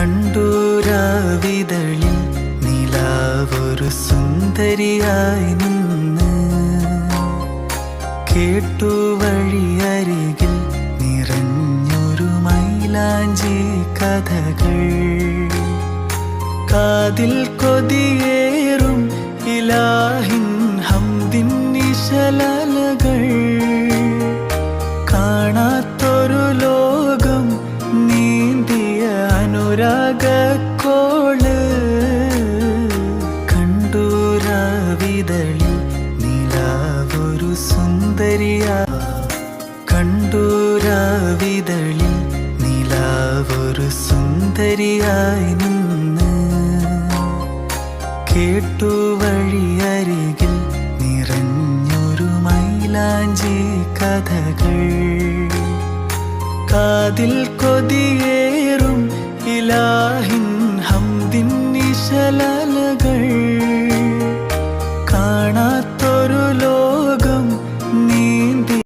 കണ്ടൂരാവിതളിൽ നിലാവൊരു സുന്ദരിയായി നിന്ന്, കേട്ടു വഴിയരികിൽ നിറഞ്ഞൊരു മൈലാഞ്ചി കഥകൾ, കാതിൽ കൊതിയേറും ഇലാഹിൻ ഹംദിൻ നിശലകൾ, കാണാത്തൊരു ലോകം നീന്തിയ അനുരാഗക്കോള്, കണ്ടൂരാവിതളിൽ നിലാവൊരു സുന്ദരിയാ, കണ്ടൂരാവിതളിൽ നിലാവൊരു സുന്ദരിയായി നിന്ന്, കേട്ടു വഴിയരികിൽ നിറഞ്ഞൊരു മൈലാഞ്ചി കഥകൾ, കാതിൽ കൊതിയേറും ഇലാഹിൻ ഹംദിൻ നിശല